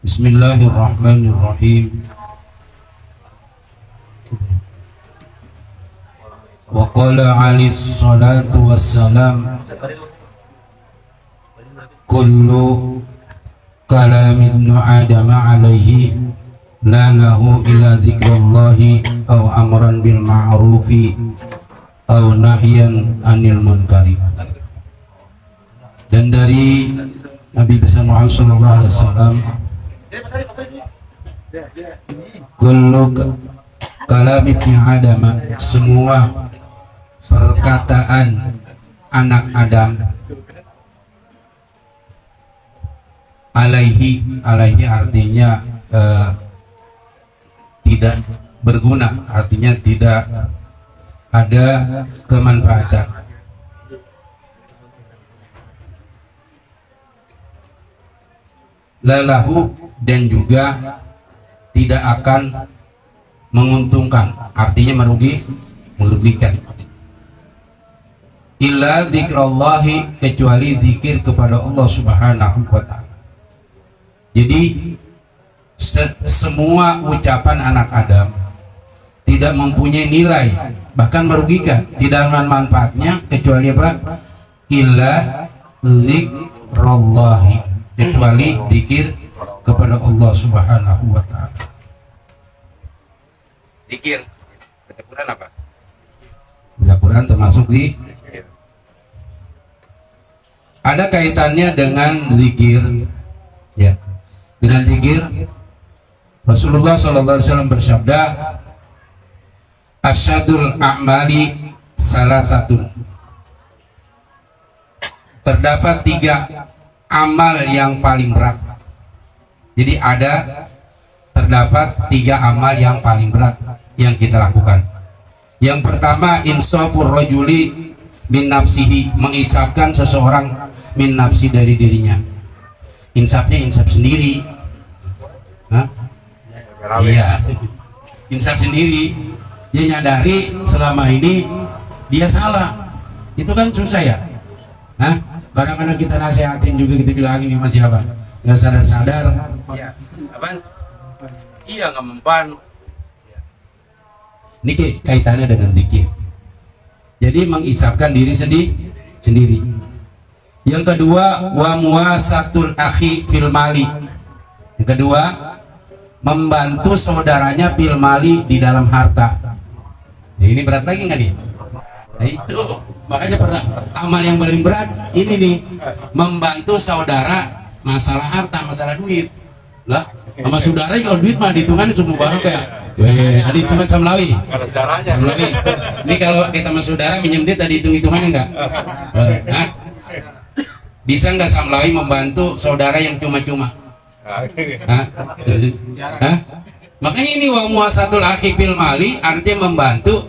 Bismillahirrahmanirrahim. Wa qala alayhi salatu wassalam, kullu kalam ibnu adam alaihi la lahu illa dzikrullahi aw amran bil ma'rufi aw nahyan anil munkari. Dan dari Nabi besar Muhammad sallallahu alaihi wasallam, kullu kalam ibnu adam, semua perkataan anak Adam, alaihi artinya tidak berguna, artinya tidak ada kemanfaatan. Lalahu, dan juga tidak akan menguntungkan, artinya merugikan. Illa dzikrallahi, kecuali zikir kepada Allah Subhanahu wa ta'ala. Jadi semua ucapan anak Adam tidak mempunyai nilai, bahkan merugikan, tidak ada manfaatnya kecuali apa? Illa dzikrallahi, kecuali zikir kepada Allah Subhanahu wa ta'ala. Zikir baca Quran apa? Baca Quran termasuk di ada kaitannya dengan zikir, ya. Dengan zikir Rasulullah SAW bersabda, asyadul a'mali salasatun, terdapat 3 amal yang paling berat. Jadi terdapat 3 amal yang paling berat yang kita lakukan. Yang pertama, insafur rajuli min nafsihi, mengisapkan seseorang min nafsi, dari dirinya. Insafnya insaf sendiri. Hah? Iya, insaf sendiri. Dia nyadari selama ini dia salah. Itu kan susah ya. Hah? Kadang-kadang kita nasihatin juga, kita bilangin ini masih apa? Nggak sadar-sadar. Ya, apaan? Iya, nggak mempan. Ini kaitannya dengan zikir. Jadi mengisapkan diri sendiri. Yang kedua, wa muwasatul akhi fil mali. Yang kedua, membantu saudaranya fil mali, di dalam harta. Nah, ini berat lagi nggak nih? Nah, itu makanya amal yang paling berat ini nih, membantu saudara masalah harta, masalah duit. Lah, sama saudara kalau duit mah dihitungan cuma baru kayak ada hitungan samlawi. Ini kalau kita sama saudara minjem duit tadi hitung-hitungannya enggak? Hah? Bisa nggak samlawi membantu saudara yang cuma-cuma? Hah? Hah? Makanya ini wa muwasatul akhi fil mali, artinya membantu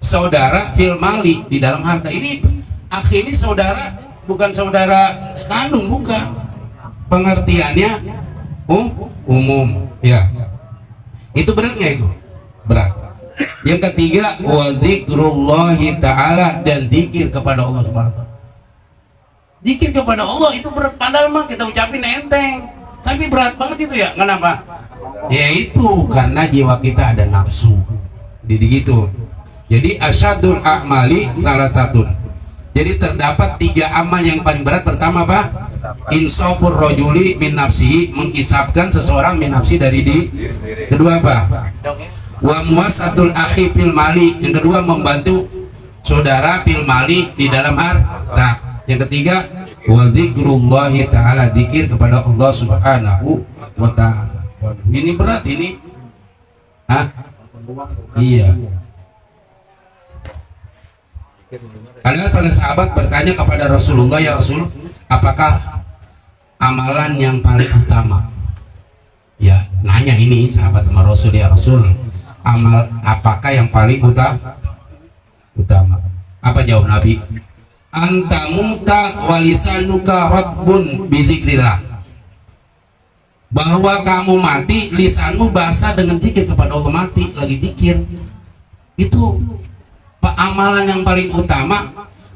saudara fil mali, di dalam harta. Ini akhi ini saudara, bukan saudara sekandung, bukan. Pengertiannya umum, ya. Itu berat nggak itu? Berat. Yang ketiga, wa dzikrullahi ta'ala, dan zikir kepada Allah Subhanahu wa ta'ala. Zikir kepada Allah itu berat, padahal mah kita ucapin enteng, tapi berat banget itu ya. Kenapa? Yaitu karena jiwa kita ada nafsu. Jadi gitu. Jadi asyadul a'mali salah satu. Jadi terdapat 3 amal yang paling berat. Pertama apa? Insafur rajuli min nafsihi, mengisapkan seseorang min nafsi, dari Kedua apa? Wa muwasatul akhi fil mali, yang kedua membantu saudara fil mali, di dalam harta. Yang ketiga, wa dzikrullahi ta'ala, zikir kepada Allah Subhanahu wa ta'ala. Ini berat ini. Hah? Iya. Ada para sahabat bertanya kepada Rasulullah, ya Rasul, apakah amalan yang paling utama? Ya, nanya ini sahabat sama Rasul, ya Rasul, amal apakah yang paling utama? Apa jawab Nabi? Anta muta walisanuka ratbun bidzikrillah, bahwa kamu mati, lisanmu basah dengan zikir kepada Allah. Mati lagi zikir. Itu amalan yang paling utama.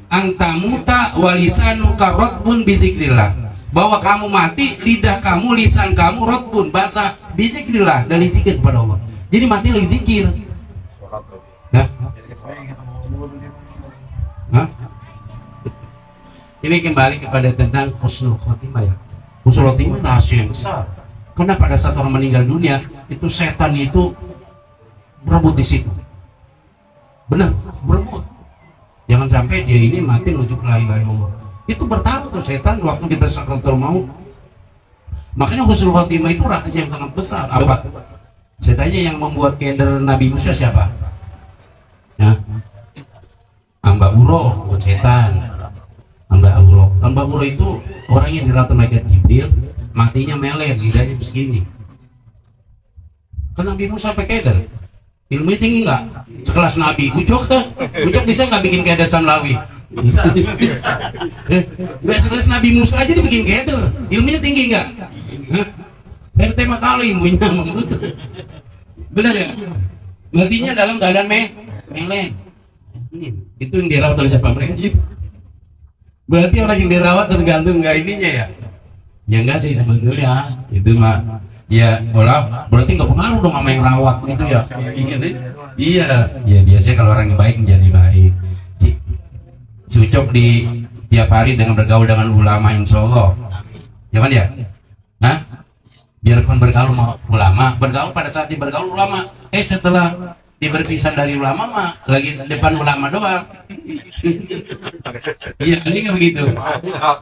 Anta muta walisanuka ratbun bidzikrillah, bahwa kamu mati, lidah kamu, lisan kamu rotbun, basah, bizikrillah, dari zikir kepada Allah. Jadi mati lagi zikir. Nah, hah? Ini kembali kepada tentang husnul khotimah ya. Husnul khotimah rahasia yang besar. Karena pada saat orang meninggal dunia, itu setan itu berebut di situ. Benar, berebut. Jangan sampai dia ini mati menuju la ilaha illallah. Itu bertaruh tuh setan waktu kita sakaratul maut. Makanya husnul khotimah itu rahasia yang sangat besar. Apa? Saya tanya yang membuat keder Nabi Musa siapa? Ya. Amba Uro, setan. Amba Uro itu orang yang diratu malaikat Jibril, matinya meler, lidahnya begini. Kan Nabi Musa pakai keder. Ilmunya tinggi nggak? Sekelas Nabi. Ucok bisa nggak bikin keder Samlawi? Nggak sekelas Nabi Musa aja dibikin keder. Ilmunya tinggi nggak? RT kali ilmunya. Benar ya? Matinya dalam keadaan meleng. Itu yang dirawat oleh siapa mereka? Berarti orang yang dirawat tergantung nggak ininya ya? Ya enggak sih sebetulnya. Itu mah ya olah berarti nggak pengaruh dong sama yang rawat gitu ya? Iya. Ya biasanya kalau orang yang baik menjadi baik. Si Ucok di tiap hari dengan bergaul dengan ulama insya Allah. Jangan ya? Hah? Biarpun bergaul sama ulama, bergaul pada saat bergaul ulama. Setelah berpisah dari ulama mah lagi depan ulama doang. Iya, ini nggak begitu.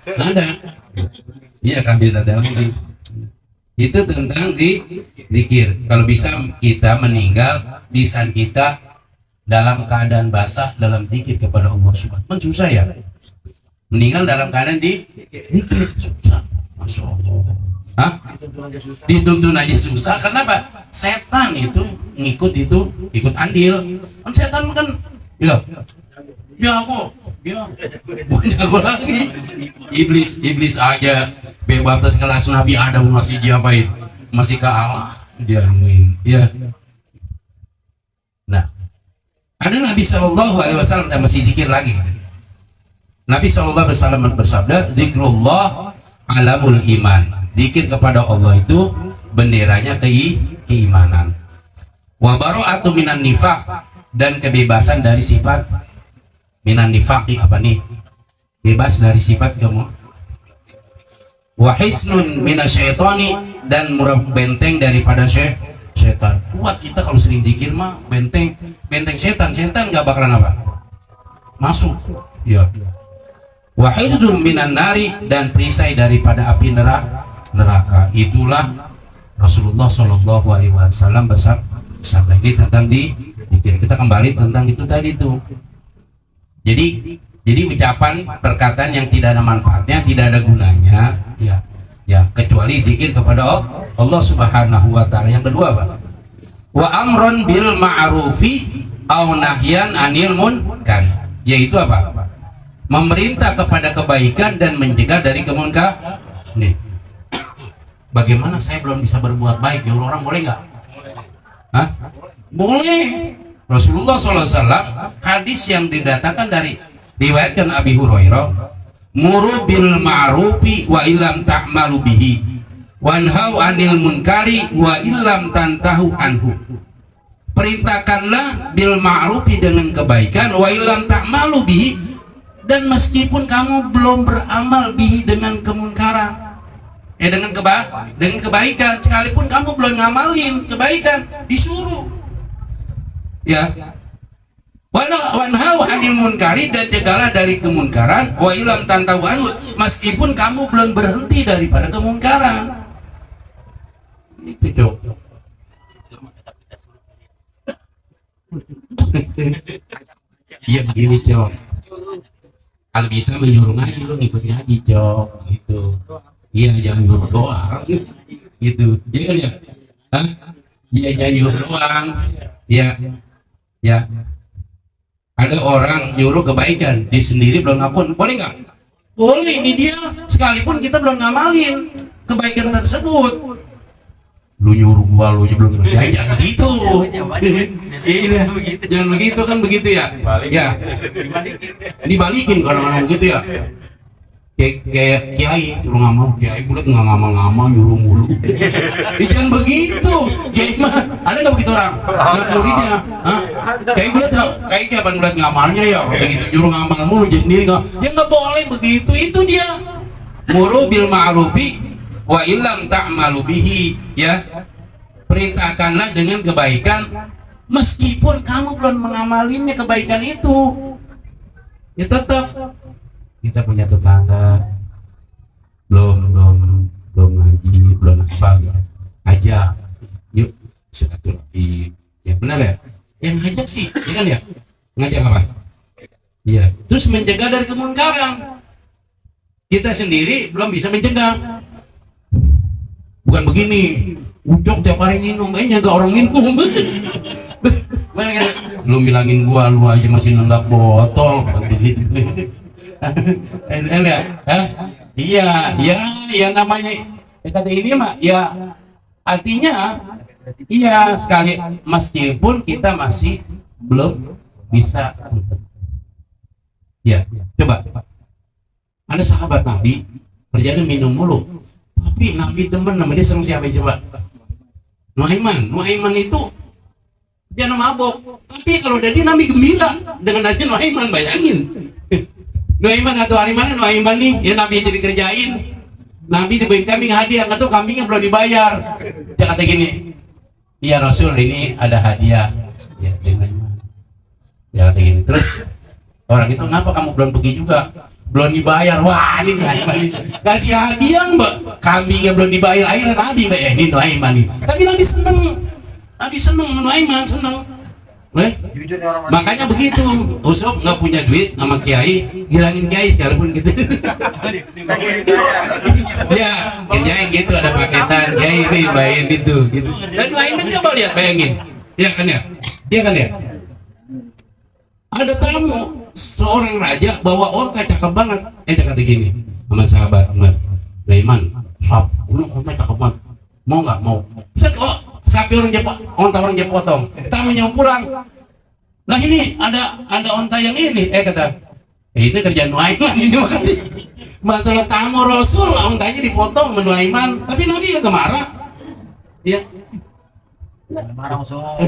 Ada. Iya kan kita dalam itu tentang zikir. Kalau bisa kita meninggal lisan kita dalam keadaan basah dalam zikir kepada Allah Subhanahu. Kan susah ya. Meninggal dalam keadaan zikir susah. Masya Allah. Hah? Dituntun aja susah. Kenapa? Setan itu ikut andil. Kan setan kan ya aku lagi iblis aja bebas kelas Nabi Adam masih diapain, masih ke Allah dianuin ya. Nah, ada Nabi SAW dan masih zikir lagi. Nabi SAW bersabda, zikrullah alamul iman. Zikir kepada Allah itu benderanya keimanan. Wa bara'atu minan nifaq, dan kebebasan dari sifat minan nifaqi, apa nih? Bebas dari sifat kamu. Wa hisnun minasyaitani, dan murah benteng daripada setan. Kuat kita kalau sering zikir mah benteng setan nggak bakalan apa? Masuk. Ya. Wa hidzum minan nari, dan perisai daripada api neraka. Itulah Rasulullah Shallallahu Alaihi Wasallam bersabda. Ini tentang zikir. Kita kembali tentang itu tadi tuh. Jadi ucapan perkataan yang tidak ada manfaatnya, tidak ada gunanya, ya kecuali zikir kepada Allah Subhanahu Wa Taala. Yang kedua apa? Wa amron bil ma'rufi au nahyan anil munkar. Yaitu apa? Memerintah kepada kebaikan dan mencegah dari kemunkar. Nih. Bagaimana saya belum bisa berbuat baik? Ya orang boleh nggak? Hah? Boleh. Rasulullah SAW hadis yang didatangkan dari riwayatkan Abi Hurairah, muru bil ma'rufi wa illam ta'malu bihi wanhau anil munkari wa illam tantahu anhu. Perintahkanlah bil ma'rufi dengan kebaikan, wa illam ta'malu bihi, dan meskipun kamu belum beramal bihi dengan kemunkaran, dengan kebaikan, sekalipun kamu belum ngamalin kebaikan, disuruh ya. Wanhau anil munkari, dan cegahlah dari kemunkaran, wa ilam tantahu anhu, meskipun kamu belum berhenti daripada kemunkaran. Itu Cok. Iya begini Cok, kalau bisa menyuruh ngaji, lu ngikut ngaji Cok, gitu. Iya, jangan nyuruh doang gitu. Iya kan ya? Hah? Iya, jangan nyuruh doang. Ya. Ada orang nyuruh kebaikan, dia sendiri belum ngapain. Boleh nggak? Boleh, ini dia. Sekalipun kita belum ngamalin kebaikan tersebut. Lu nyuruh gua, lu belum ngerjain. Jangan begitu. Iya, jangan begitu kan, begitu ya? Ya. Dibalikin kalau orang begitu ya. kayak kiai suruh ngamal, kiai bulat nggak ngamal nyuruh mulu. Jangan begitu. Kiai mah ada nggak begitu orang? Nggak muridnya, kiai bulat nggak? Kiai kapan bulat ngamalnya ya? Begitu nyuruh ngamal mulu jadi sendiri nggak? Ya nggak boleh begitu. Itu dia. Muru bil ma'rufi wa illam ta'malu bihi, ya. Perintahkanlah dengan kebaikan meskipun kamu belum mengamalinya kebaikan itu. Ya tetap kita punya tetangga belum ngaji, belum apa ya. Ajak, yuk silaturahim. Ya benar ya? Yang ngajak sih, ya kan ya? Ngajak apa? Iya. Terus mencegah dari kemunkaran. Kita sendiri belum bisa mencegah. Bukan begini, Ucok tiap hari minum, nggak orang minum. Belum bilangin gua, lu aja masih nenggak botol. Begitu. Iya, namanya kata ini mah, ya artinya, iya sekali meskipun kita masih belum bisa. Ya, coba. Ada sahabat Nabi kerjanya minum mulu, tapi Nabi demen nama dia senang siapa coba? Nuaiman itu dia mabok, tapi kalau jadi Nabi gembira dengan aja Nuaiman, bayangin. Nuaiman atau hari mana Nuaiman nih? Ya Nabi jadi kerjain, Nabi diberi kambing hadiah, nggak tahu kambingnya belum dibayar. Dia kata gini, ya Rasul ini ada hadiah, ya Nuaiman. Dia kata gini, terus orang itu kenapa kamu belum pergi juga? Belum dibayar. Wah ini Nuaiman nih kasih hadiah mbak, kambingnya belum dibayar, akhirnya Nabi ini Nuaiman nih. Tapi Nabi seneng, Nuaiman seneng. Makanya begitu, Usop nggak punya duit sama kiai, hilangin kiai sekalipun gitu. Ya kerjain gitu, ada paketan kiai bayarin itu gitu. Dan Nuaiman coba lihat, bayangin, ya kan ya, ada tamu seorang raja bawa onta cakep banget. Dia kata gini sama sahabat, Nuaiman, lu onta cakep banget, mau nggak? Mau. Sapi orang Jepang, onta orang Jepang potong. Tamunya pulang. Nah ini ada onta yang ini. Kata, itu kerjaan Nuaiman ini makanya. Masalah tamu Rasul, ontanya dipotong sama Nuaiman. Tapi Nabi nggak marah. Ya. Marah soal.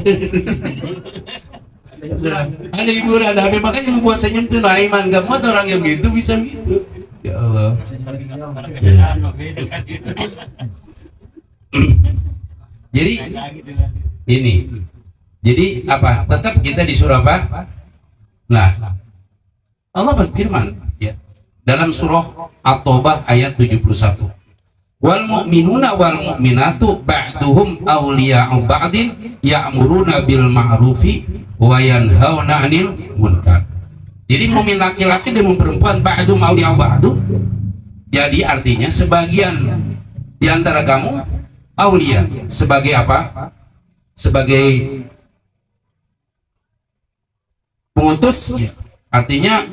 Ada hiburan, ada apa, makanya membuat senyum tuh Nuaiman. Gak mau orang yang gitu bisa gitu. Ya Allah. Ya. Jadi ini, jadi apa? Tetap kita disuruh apa? Nah, Allah berfirman ya dalam surah At-Taubah ayat 71. Wal mu'minuna wal mu'minatu ba'duhum awliya'u ba'din ya'muruna bil ma'rufi wa yanhauna 'anil munkar. Jadi mukmin laki-laki dan mukmin perempuan ba'dum awliya'u ba'du. Jadi artinya sebagian di antara kamu aulia, sebagai apa? Sebagai pengutus, artinya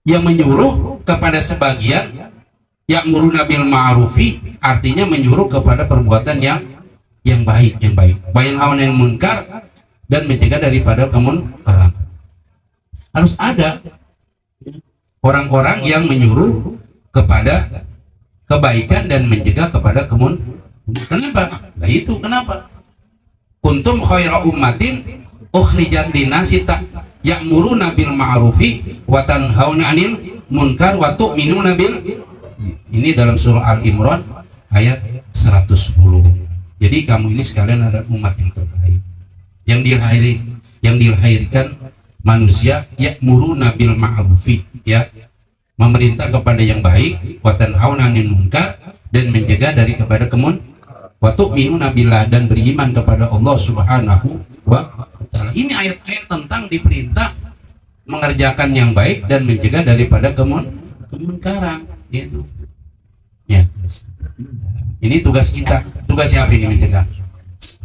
yang menyuruh kepada sebagian, ya'muruna bil ma'rufi, artinya menyuruh kepada perbuatan yang baik, bayan hawan yang munkar, dan mencegah daripada kemunkaran. Harus ada orang-orang yang menyuruh kepada kebaikan dan mencegah kepada kemunkaran. Kenapa? Nah itu kenapa? Kuntum khaira ummatin ukhrijat linnasi ya'muruna bil ma'rufi wa tanhauna 'anil munkar wa tu'minuna bil. Ini dalam surah Al-Imran ayat 110. Jadi kamu ini sekalian ada umat yang terbaik, yang dilahirkan manusia ya'muruna bil ma'rufi, ya, memerintah kepada yang baik, wa tanhauna 'anil munkar, dan mencegah dari kepada kemunkaran. Wa tu'minuna billah, dan beriman kepada Allah Subhanahu wa ta'ala. Ini ayat-ayat tentang diperintah mengerjakan yang baik dan mencegah daripada kemunkaran, gitu. Ya. Ini tugas kita. Tugas siapa ini mencegah?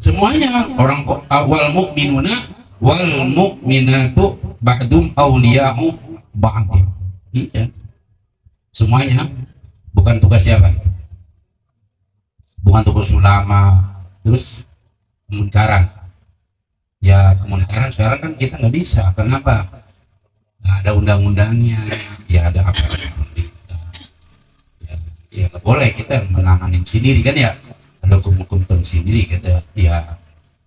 Semuanya orang wal mu'minuna wal mu'minatu ba'dum awliya'u ba'd. Iya. Semuanya, bukan tugas siapa? Bukan tugas ulama. Terus kemunkaran, ya kemunkaran sekarang kan kita nggak bisa. Kenapa? Nggak ada undang-undangnya, ya ada aparat pemerintah. ya nggak boleh kita menanganin sendiri kan ya, ada hukum-hukum sendiri kita ya,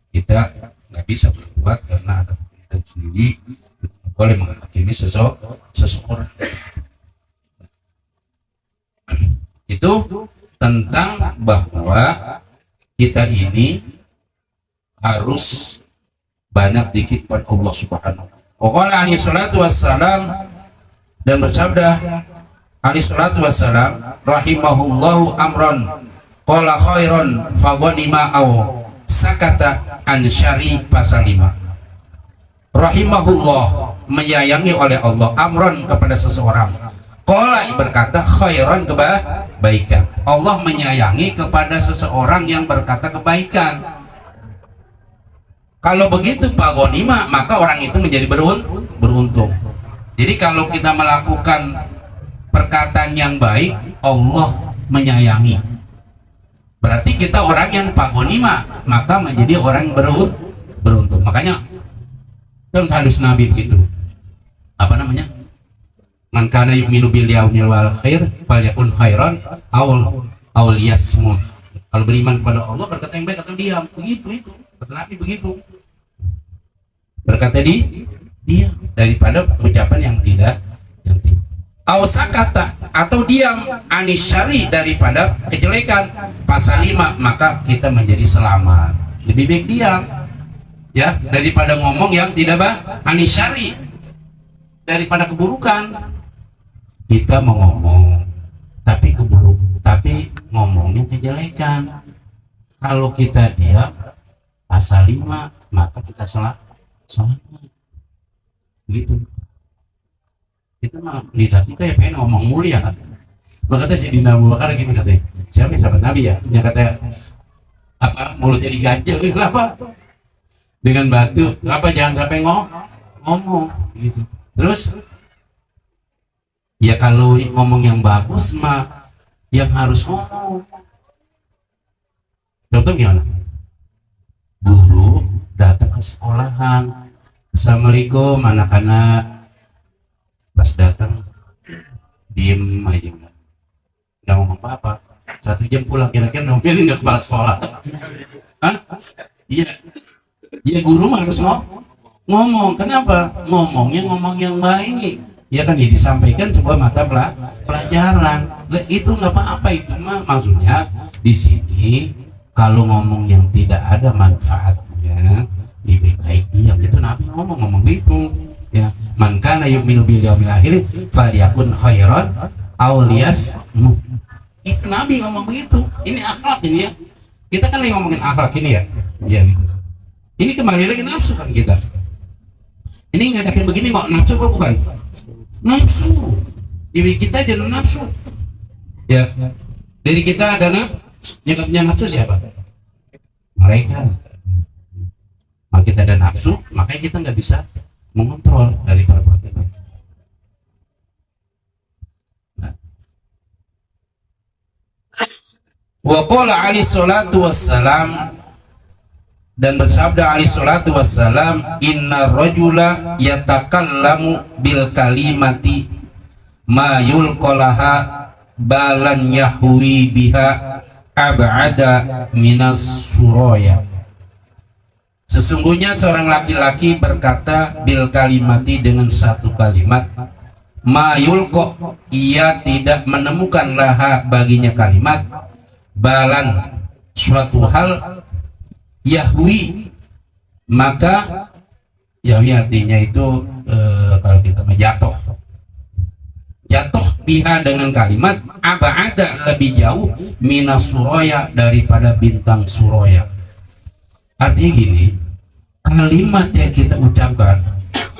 kita nggak bisa berbuat karena ada hukum sendiri, boleh menghakimi seseorang. Itu tentang bahwa kita ini harus banyak dikit pada Allah Subhanahu wa ta'ala. Qala alaihi salatu wassalam, dan bersabda alaihi salatu wassalam, rahimahullahu amran qala khairan faghanima aw sakata an syari pasalima. Rahimahullah, menyayangi oleh Allah, amran kepada seseorang, qala berkata khairan kebaikan. Allah menyayangi kepada seseorang yang berkata kebaikan. Kalau begitu Pak Ghanima, maka orang itu menjadi beruntung. Jadi kalau kita melakukan perkataan yang baik, Allah menyayangi. Berarti kita orang yang Pak Ghanima, maka menjadi orang beruntung. Makanya dalam hadis Nabi begitu. Apa namanya? Man kana yu'minu bil yaumil akhir falyakun khairan aw liyasmut. Kalau beriman kepada Allah, berkata yang baik atau diam. Begitu itu. Kata Nabi begitu. Berkata diam daripada ucapan yang tidak. Aw sakata, atau diam anisyari, daripada kejelekan pasal 5, maka kita menjadi selamat. Lebih baik diam ya daripada ngomong yang tidak anisyari, daripada keburukan. Kita mau ngomong tapi tapi ngomongnya kejelekan. Kalau kita diam pasal 5, maka kita selamat. Gitu. Kita mah lidah kita ya pengen ngomong mulia kan. Makanya si Dina Abu Bakar gini katanya, siapa sahabat Nabi ya, yang kata apa, mulutnya diganjel kenapa? Dengan batu, apa jangan sampai ngomong gitu. Terus ya kalau ngomong yang bagus mah yang harus ngomong. Contoh gimana? Guru datang ke sekolahan, assalamualaikum anak-anak, pas datang diem aja, nggak ngomong apa-apa. 1 jam pulang, kira-kira nomelin nggak kepala sekolah? Hah? Iya, ya guru mah harus ngomong. Kenapa? Ngomong yang baik. Ya kan, disampaikan sebuah mata pelajaran. Itu nggak apa-apa, itu mah maksudnya di sini kalau ngomong yang tidak ada manfaatnya lebih baik diam. Itu Nabi ngomong gitu ya. Man kana yu'minu bil yaumil akhir falyakun khairan aw liyasmut. Itu Nabi ngomong begitu. Ini akhlak ini ya. Kita kan lagi ngomongin akhlak ini ya. Ya gitu. Ini kembali lagi nafsu kan kita. Ini ngatakan begini, mau nafsu apa bukan? Nafsu. Diri kita ada nafsu. Ya. Dari kita ada yang punya nafsu siapa? Mereka. Maka kita ada nafsu, makanya kita nggak bisa mengontrol dari perbuatan itu. Wa qala alaihi salatu wassalam, dan bersabda alaihi salatu wassalam, inna rajula yatakallamu bil kalimati ma yulqalaha balan yahwi biha ab'ada minas suraya. Sesungguhnya seorang laki-laki berkata bil kalimati, dengan satu kalimat, ma yulqa, ia tidak menemukan laha baginya kalimat, balan suatu hal, yahwi, maka yahwi artinya itu kalau kita jatuh biha dengan kalimat, aba'ada, lebih jauh, minas suraya, daripada bintang suraya. Artinya gini, kalimat yang kita ucapkan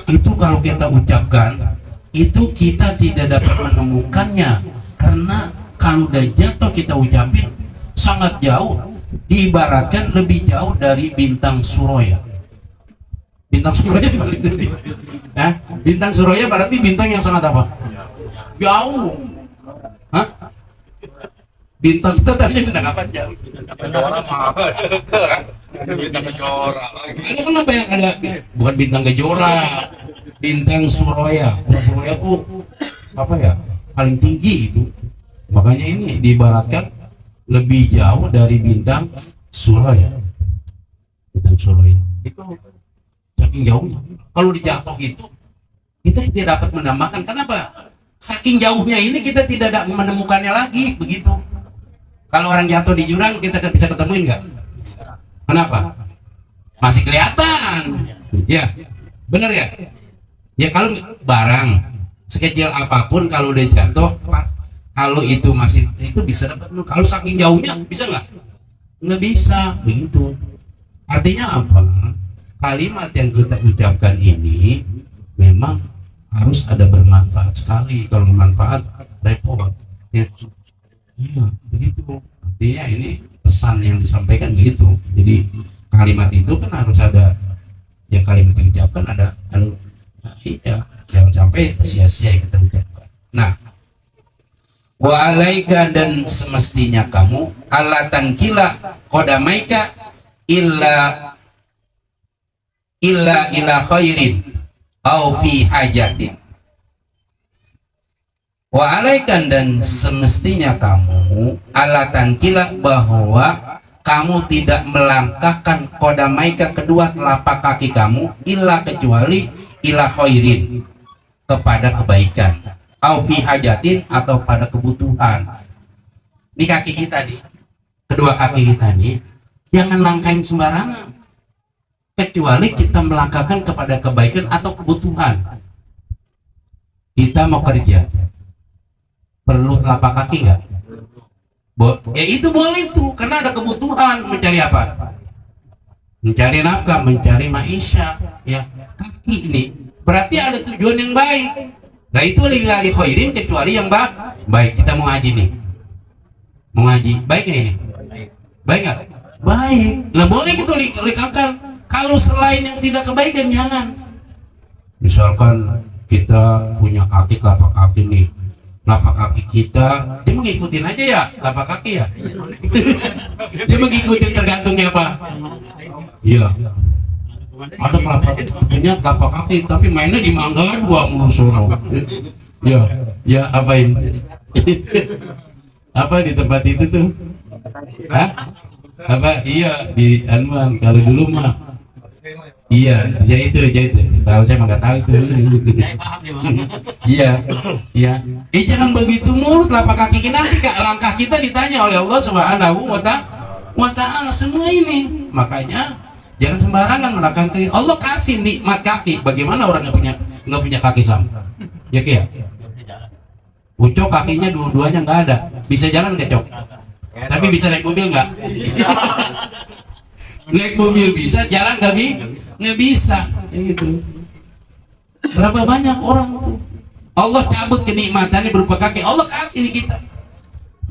itu, kalau kita ucapkan itu kita tidak dapat menemukannya, karena kalau udah jatuh kita ucapin sangat jauh, diibaratkan lebih jauh dari bintang suraya. Bintang suraya paling gede. Nah, bintang suraya berarti bintang yang sangat apa? Jauh. Hah? Bintang kita tadinya bintang apa? Jauh. Bintang Kejora. Ada kenapa yang ada? Bukan bintang Kejora, bintang suraya. Suraya tuh apa ya? Paling tinggi itu. Makanya ini diibaratkan lebih jauh dari bintang Suraya. Bintang Suraya itu saking jauhnya. Kalau dijatuh itu kita tidak dapat menambahkan. Kenapa? Saking jauhnya ini kita tidak menemukannya lagi begitu. Kalau orang jatuh di jurang kita bisa ketemuin nggak? Kenapa? Masih kelihatan. Ya, benar ya. Ya kalau barang sekecil apapun kalau udah jatuh, kalau itu masih itu bisa dapat. Kalau saking jauhnya bisa nggak? Nggak bisa begitu. Artinya apa? Kalimat yang kita ucapkan ini memang harus ada bermanfaat sekali. Kalau bermanfaat repot. Ya, iya begitu. Artinya ini pesan yang disampaikan begitu. Jadi kalimat itu kan harus ada. Ya kalimat yang diucapkan ada. Iya, jangan sampai sia-sia yang kita ucapkan. Nah, wa alaika dan semestinya kamu alla tankila qadamaika illa ila khairin au fi hajatin. Wa alaikan dan semestinya kamu alla tankila bahwa kamu tidak melangkahkan qadamaika kedua telapak kaki kamu illa kecuali ila khairin kepada kebaikan au fi hajatin atau pada kebutuhan. Di kaki kita nih, kedua kaki kita nih jangan langkahin sembarangan kecuali kita melangkahkan kepada kebaikan atau kebutuhan. Kita mau kerja perlu telapak kaki nggak? Ya itu boleh tuh karena ada kebutuhan. Mencari apa? Mencari nafkah, mencari maisha. Ya kaki ini berarti ada tujuan yang baik. Nah itu lillahi khairin kecuali yang baik. Kita mau ngaji nih, mau ngaji baik nggak ini? Baik nggak? Baik. Nah boleh kita likatkan. Kalau selain yang tidak kebaikan jangan. Misalkan kita punya kaki telapak kaki nih, telapak kaki kita dia mengikutin aja ya telapak kaki ya. Dia mengikuti tergantungnya apa? Iya. Ada punya telapak kaki tapi mainnya di Mangga 2 mulu sono. Ya apain? Apa di tempat itu tuh? Hah? Apa? Iya di Anwan kalau dulu mah. Iya, ya itu. Tahu saya nggak tahu itu. Iya. Jangan begitu mulu telapak kaki kita nanti langkah kita ditanya oleh Allah Subhanahu wa Ta'ala semua ini. Makanya jangan sembarangan melangkah kaki. Allah kasih nikmat kaki. Bagaimana orang nggak punya kaki sama? Ya Ki ya. Ucok kakinya dua-duanya nggak ada. Bisa jalan nggak Cok? Tapi bisa naik mobil nggak? Naik mobil bisa, jalan nggak bisa. Itu. Berapa banyak orang tuh Allah cabut kenikmatannya berupa kaki. Allah kasih ini kita.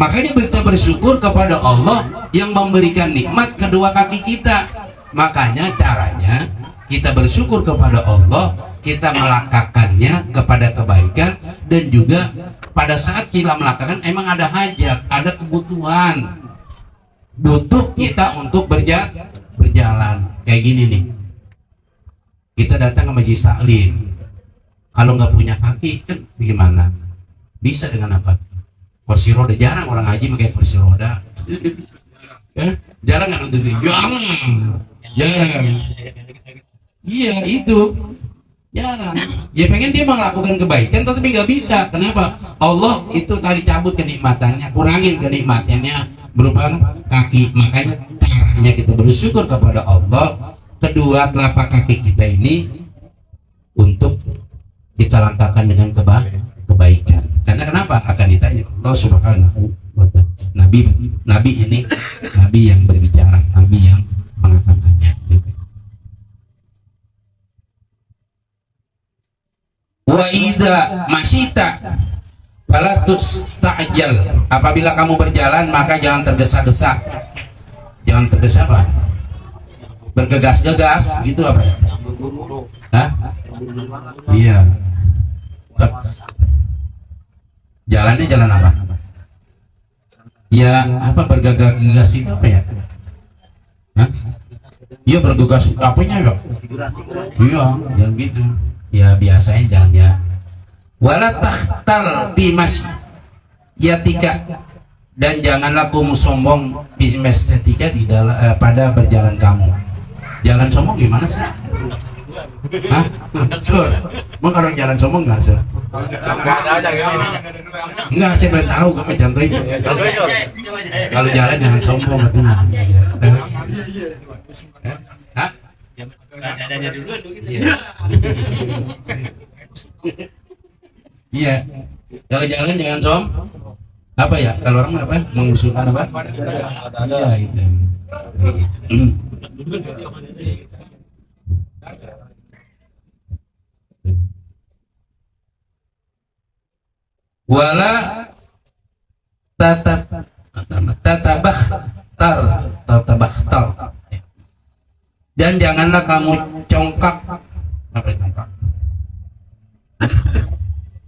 Makanya kita bersyukur kepada Allah yang memberikan nikmat kedua kaki kita. Makanya caranya kita bersyukur kepada Allah, kita melangkahkannya kepada kebaikan dan juga pada saat kita melangkahkan emang ada hajat, ada kebutuhan butuh kita untuk berjalan kayak gini nih. Kita datang ke majelis taklim, kalau nggak punya kaki kan gimana? Bisa dengan apa? Kursi roda. Jarang orang haji pakai kursi roda. Jarang nggak untuk jarang. Iya itu jarang. Ya pengen dia melakukan kebaikan tapi nggak bisa. Kenapa? Allah itu tadi cabut kenikmatannya, kurangin kenikmatannya berupa kaki. Makanya caranya kita bersyukur kepada Allah, kedua telapak kaki kita ini untuk kita langkahkan dengan kebaikan. Karena kenapa? Akan ditanya Allah Subhanahu wa Ta'ala. Nabi ini nabi yang berbicara, nabi yang mengatakannya. Wa idza masyita fala tusta'jal. Apabila kamu berjalan maka jangan tergesa-gesa. Jangan tergesa apa? Bergegas-gegas gitu apa ya? Hah? Iya. Jalannya jalan apa? Ya apa bergegas itu apa ya? Hah? Iya bergegas apanya ya? Iya, jangan gitu. Ya biasanya jalan ya. Wala takhtal bimas yatika, dan janganlah kamu sombong estetika di dalam pada berjalan kamu. Jalan sombong gimana sih? Hah? Sur, mau kalau jalan sombong nggak sur? Enggak, saya nggak tahu, kamu contohin. Kalau jalan jangan sombong katanya. Hah? Iya. Kalau jalan jangan sombong. Apa ya? Kalau orang apa? Mengusulkan apa? Iya itu. Wala tatabahtar, dan janganlah kamu congkak. Apa congkak?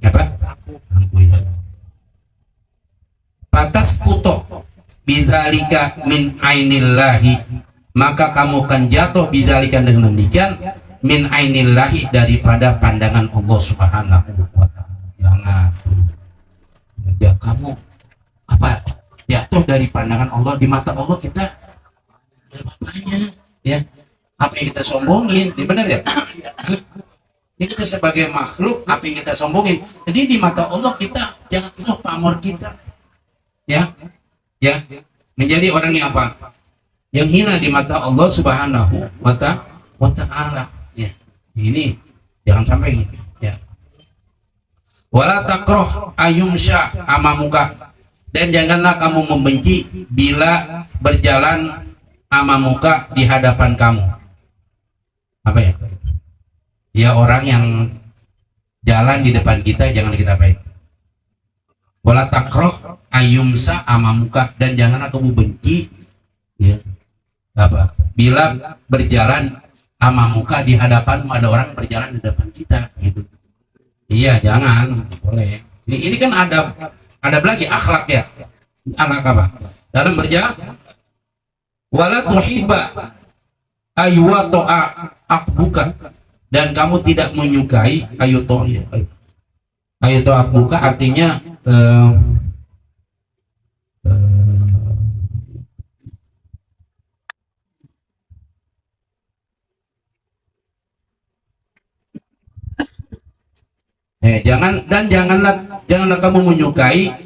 Apa? Patas kuto bidzalika min ainillahi, maka kamu akan jatuh bidzalika dengan demikian min ainillahi, daripada pandangan Allah Subhanahu wa taala. Jangan ya kamu apa jatuh dari pandangan Allah. Di mata Allah kita ya bapaknya ya, apa yang kita sombongin, benar ya? Ini kita sebagai makhluk, apa yang kita sombongin. Jadi di mata Allah kita jatuh pamor kita ya, ya menjadi orang yang apa? Yang hina di mata Allah Subhanahu wa taala ya. Ini jangan sampai gitu ya. Wala takroh ayumsya amamuka, dan janganlah kamu membenci bila berjalan amamuka di hadapan kamu. Apa ya? Ya orang yang jalan di depan kita jangan kita baik. Wala takroh ayumsa amamuka, dan janganlah kamu benci ya apa? Bila berjalan amamuka di hadapanmu, ada orang berjalan di depan kita gitu. Iya, jangan boleh. Ini kan ada lagi akhlak ya. Anak apa? Dalam berjalan wala tuhibba aywa to'a akbuka, dan kamu tidak menyukai ayu to'a akbuka, artinya janganlah kamu menyukai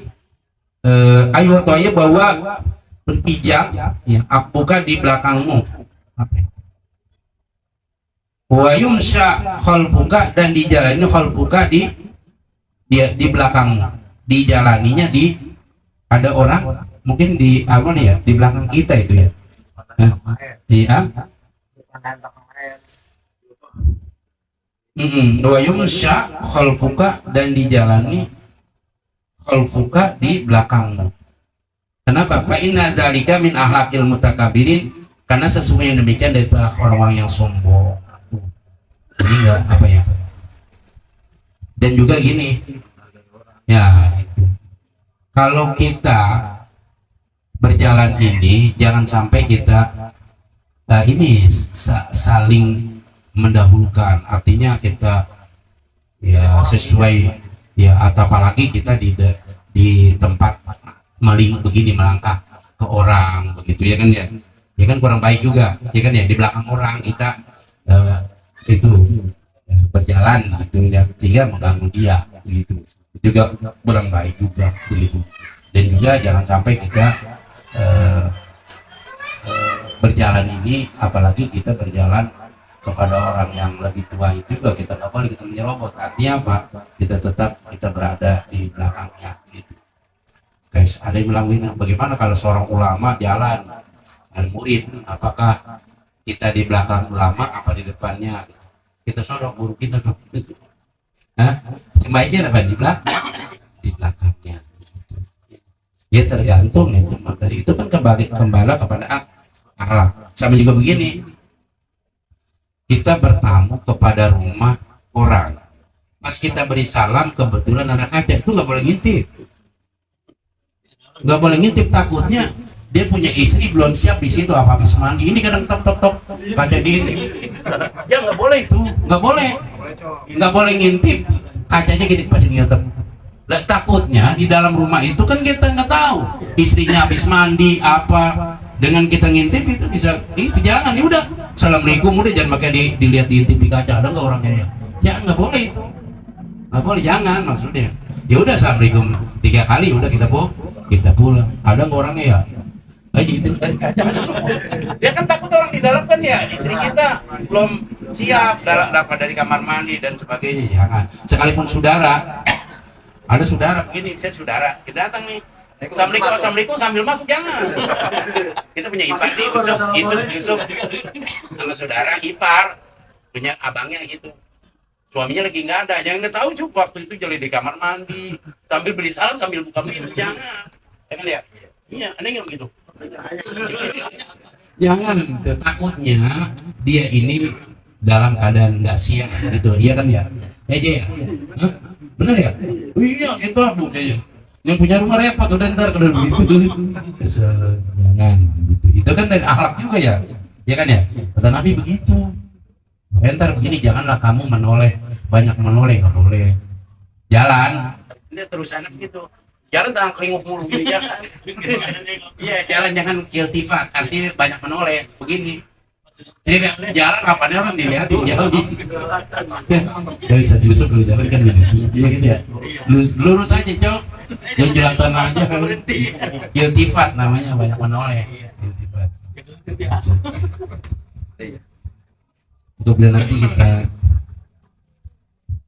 ayu to'ya, bahwa berpijak ya akbuka di belakangmu. Wa yumsha khalfuka, dan dijalani khalfuka di belakangmu, dijalaninya di ada orang mungkin di apa nih ya, di belakang kita itu ya. Iya. Wa yumsha khalfuka, dan dijalani khalfuka di belakangmu. Kenapa? Fa inna dzalika min ahlakil mutakabirin, karena sesungguhnya demikian dari orang-orang yang sombong. Ini enggak apa ya? Dan juga gini. Ya, itu. Kalau kita berjalan ini jangan sampai kita ini saling mendahulukan, artinya kita ya sesuai ya, atau apalagi kita di tempat begini melangkah ke orang begitu ya kan ya, ya kan kurang baik juga ya kan ya, di belakang orang kita itu berjalan gitu ya, sehingga mengganggu dia begitu, itu juga kurang baik juga begitu. Dan juga jangan sampai kita berjalan ini, apalagi kita berjalan kepada orang yang lebih tua, itu juga kita nggak boleh kita menyerobot. Artinya apa? Kita tetap kita berada di belakangnya gitu. Guys, ada yang bilang ini, bagaimana kalau seorang ulama jalan dan murid, apakah kita di belakang ulama apa di depannya? Kita sodok guru kita tuh gitu. Sebaiknya apa di belakangnya gitu. Ya tergantung itu materi, itu kan kembali kepada akhlak. Sama juga begini, kita bertamu kepada rumah orang, pas kita beri salam kebetulan anak ada, itu nggak boleh ngintip, nggak boleh ngintip, takutnya dia punya istri belum siap di situ, apa habis mandi ini kadang top kaca diintip, ya nggak boleh itu, nggak boleh ngintip, kacanya gini pasti ngintip, Lah takutnya di dalam rumah itu kan kita nggak tahu istrinya habis mandi apa, dengan kita ngintip itu bisa itu jangan, ya udah assalamualaikum udah, jangan pakai dilihat diintip di kaca ada nggak orangnya ya nggak boleh itu, nggak boleh, jangan maksudnya. Ya udah assalamualaikum 3 kali udah kita pulang, ada nggak orangnya ya aja itu. Dia kan takut orang di dalam kan ya, istri kita belum siap dapat dari kamar mandi dan sebagainya, jangan. Sekalipun saudara, ada saudara begini, saya saudara, kita datang nih, assalamualaikum sambil masuk, jangan. Kita punya ipar nih, Yusuf sama saudara ipar, punya abangnya gitu, suaminya lagi nggak ada, jangan nggak tahu cukup waktu itu jadi di kamar mandi sambil beli salam sambil buka pintu, jangan ya. Iya, ada yang gitu. Jangan, takutnya dia ini dalam keadaan nggak siap gitu, iya kan ya? Aja ya? Hah? Bener ya? Oh, iya, itu aku aja. Yang punya rumah repot udah ntar kalau begitu. Jangan gitu. Itu kan dari akhlak juga ya, ya kan ya? Kata Nabi begitu. Ntar begini, janganlah kamu banyak menoleh, nggak boleh. Jalan, dia terus anak gitu. Jalan tangan kelinguk mulu, jangan. Iya, jalan jangan iltifat, artinya banyak menoleh. Begini. Jadi jalan kapan orang dilihatin jauh. Ya bisa Yusuf kalau jalan kan gitu. Iya gitu ya. Lurus aja, Cok. Yang jalan tanah aja. Iltifat namanya, banyak menoleh. Iltifat. Untuk biar nanti kita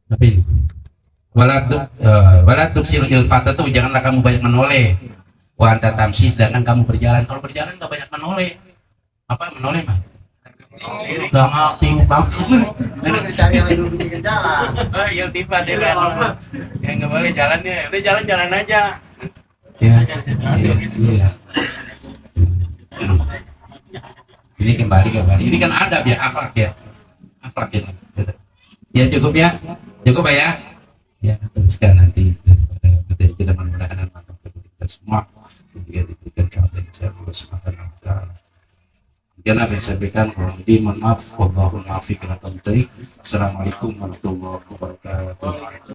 tapi walatuk sil ilfata tuh, janganlah kamu banyak menoleh. Wa anta tamsi, sedangkan kamu berjalan. Kalau berjalan nggak banyak menoleh. Apa menoleh mah? Gak aktif banget. Cari yang duduk di jalan. Oh, iltifat ya kan. Ya nggak boleh jalannya. Udah jalan aja. Ya. Iya. Ini kembali. Ini kan adab ya, akhlak ya. Akhlak ya. Ya cukup ya. Cukup ya. Ya, teruskan nanti materi kita, mudah-mudahan mantap kita semua. Juga diberikan kepada saya Allah Subhanahu wa taala. Demikian apa yang saya sampaikan, kurang lebih mohon maaf. Wallahul muwaffiq ila aqwamit thoriq. Assalamualaikum warahmatullahi wabarakatuh.